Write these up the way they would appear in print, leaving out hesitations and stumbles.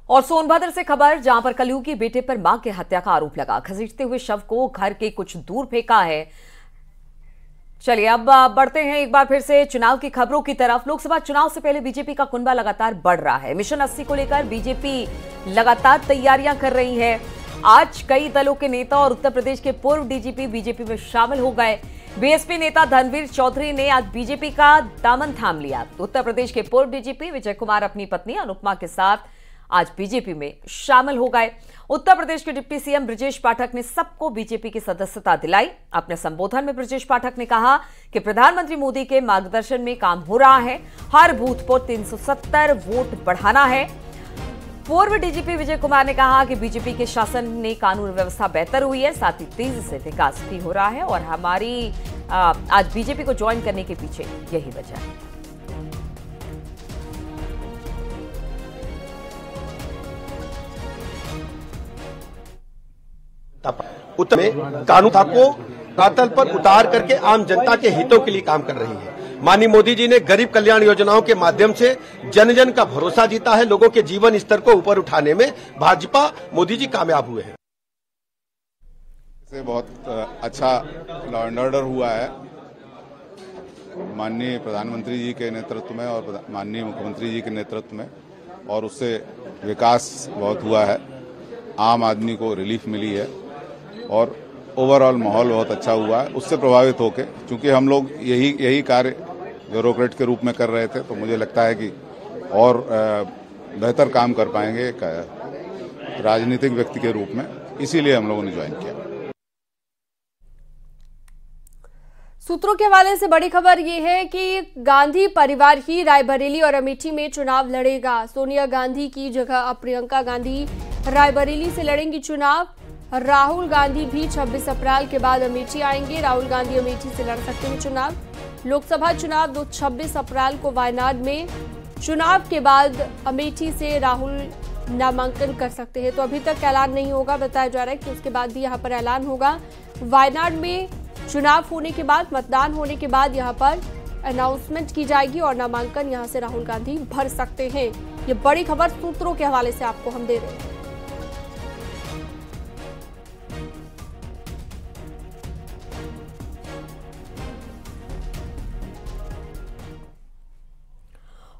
और सोनभद्र से खबर, जहां पर कलयुग की बेटे पर मां की हत्या का आरोप लगा। घसीटते हुए शव को घर के कुछ दूर फेंका है। चलिए अब बढ़ते हैं एक बार फिर से चुनाव की खबरों की तरफ। लोकसभा चुनाव से पहले बीजेपी का कुनबा लगातार बढ़ रहा है। मिशन 80 को लेकर बीजेपी लगातार तैयारियां कर रही है। आज कई दलों के नेता और उत्तर प्रदेश के पूर्व डीजीपी बीजेपी में शामिल हो गए। बीएसपी नेता धनवीर चौधरी ने आज बीजेपी का दामन थाम लिया। उत्तर प्रदेश के पूर्व डीजीपी विजय कुमार अपनी पत्नी अनुपमा के साथ आज बीजेपी में शामिल हो गए। उत्तर प्रदेश के डिप्टी सीएम ब्रजेश पाठक ने सबको बीजेपी की सदस्यता दिलाई। अपने संबोधन में ब्रजेश पाठक ने कहा कि प्रधानमंत्री मोदी के मार्गदर्शन में काम हो रहा है। हर बूथ पर 370 वोट बढ़ाना है। पूर्व डीजीपी विजय कुमार ने कहा कि बीजेपी के शासन ने कानून व्यवस्था बेहतर हुई है, साथ ही तेजी से विकास भी हो रहा है और हमारी आज बीजेपी को ज्वाइन करने के पीछे यही वजह है। उत्तर में कानून को कातल पर उतार करके आम जनता के हितों के लिए काम कर रही है। माननीय मोदी जी ने गरीब कल्याण योजनाओं के माध्यम से जन जन का भरोसा जीता है। लोगों के जीवन स्तर को ऊपर उठाने में भाजपा मोदी जी कामयाब हुए हैं। से बहुत अच्छा लॉ एंड ऑर्डर हुआ है माननीय प्रधानमंत्री जी के नेतृत्व में और माननीय मुख्यमंत्री जी के नेतृत्व में, और उससे विकास बहुत हुआ है। आम आदमी को रिलीफ मिली है और ओवरऑल माहौल बहुत अच्छा हुआ है। उससे प्रभावित होकर, क्योंकि हम लोग यही कार्य ब्यूरोक्रेट के रूप में कर रहे थे, तो मुझे लगता है कि और बेहतर काम कर पाएंगे राजनीतिक व्यक्ति के रूप में, इसीलिए हम लोगों ने ज्वाइन किया। सूत्रों के हवाले से बड़ी खबर ये है कि गांधी परिवार ही रायबरेली और अमेठी में चुनाव लड़ेगा। सोनिया गांधी की जगह अब प्रियंका गांधी रायबरेली से लड़ेंगी चुनाव। राहुल गांधी भी 26 अप्रैल के बाद अमेठी आएंगे। राहुल गांधी अमेठी से लड़ सकते हैं चुनाव। लोकसभा चुनाव 26 अप्रैल को वायनाड में, चुनाव के बाद अमेठी से राहुल नामांकन कर सकते हैं। तो अभी तक ऐलान नहीं होगा, बताया जा रहा है कि उसके बाद भी यहाँ पर ऐलान होगा। वायनाड में चुनाव होने के बाद, मतदान होने के बाद यहाँ पर अनाउंसमेंट की जाएगी और नामांकन यहाँ से राहुल गांधी भर सकते हैं। ये बड़ी खबर सूत्रों के हवाले से आपको हम दे रहे हैं।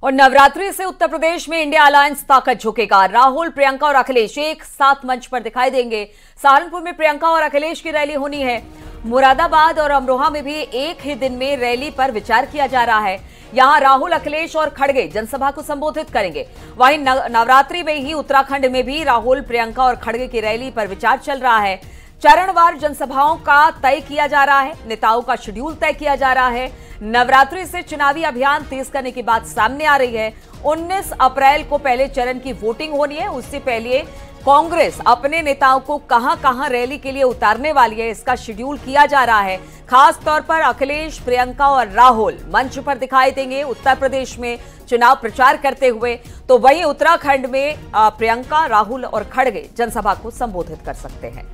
और नवरात्रि से उत्तर प्रदेश में इंडिया अलायंस ताकत झुकेगा। राहुल, प्रियंका और अखिलेश एक साथ मंच पर दिखाई देंगे। सहारनपुर में प्रियंका और अखिलेश की रैली होनी है। मुरादाबाद और अमरोहा में भी एक ही दिन में रैली पर विचार किया जा रहा है। यहां राहुल, अखिलेश और खड़गे जनसभा को संबोधित करेंगे। वहीं नवरात्रि में ही उत्तराखंड में भी राहुल, प्रियंका और खड़गे की रैली पर विचार चल रहा है। चरणवार जनसभाओं का तय किया जा रहा है, नेताओं का शेड्यूल तय किया जा रहा है। नवरात्रि से चुनावी अभियान तेज करने की बात सामने आ रही है। 19 अप्रैल को पहले चरण की वोटिंग होनी है। उससे पहले कांग्रेस अपने नेताओं को कहां-कहां रैली के लिए उतारने वाली है, इसका शेड्यूल किया जा रहा है। खास तौर पर अखिलेश, प्रियंका और राहुल मंच पर दिखाई देंगे उत्तर प्रदेश में चुनाव प्रचार करते हुए। तो वहीं उत्तराखंड में प्रियंका, राहुल और खड़गे जनसभा को संबोधित कर सकते हैं।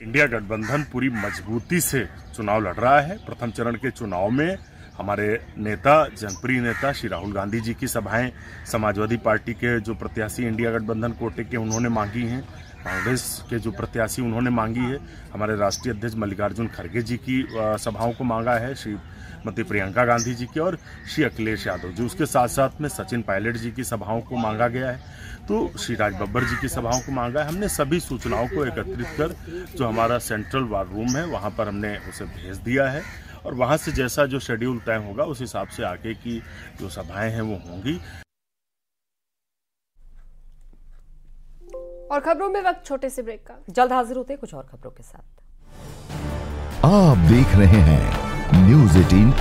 इंडिया गठबंधन पूरी मजबूती से चुनाव लड़ रहा है। प्रथम चरण के चुनाव में हमारे नेता, जनप्रिय नेता श्री राहुल गांधी जी की सभाएं समाजवादी पार्टी के जो प्रत्याशी इंडिया गठबंधन कोटे के उन्होंने मांगी हैं, कांग्रेस के जो प्रत्याशी उन्होंने मांगी है, हमारे राष्ट्रीय अध्यक्ष मल्लिकार्जुन खड़गे जी की सभाओं को मांगा है, श्रीमती प्रियंका गांधी जी की और श्री अखिलेश यादव जी। उसके साथ साथ में सचिन पायलट जी की सभाओं को मांगा गया है, तो श्री राज बब्बर जी की सभाओं को मांगा है। हमने सभी सूचनाओं को एकत्रित कर जो हमारा सेंट्रल वार रूम है वहां पर हमने उसे भेज दिया है और वहां से जैसा जो शेड्यूल तय होगा उस हिसाब से आगे की जो सभाएं हैं वो होंगी। और खबरों में वक्त छोटे से ब्रेक का, जल्द हाजिर होते हैं कुछ और खबरों के साथ। आप देख रहे हैं न्यूज़ 18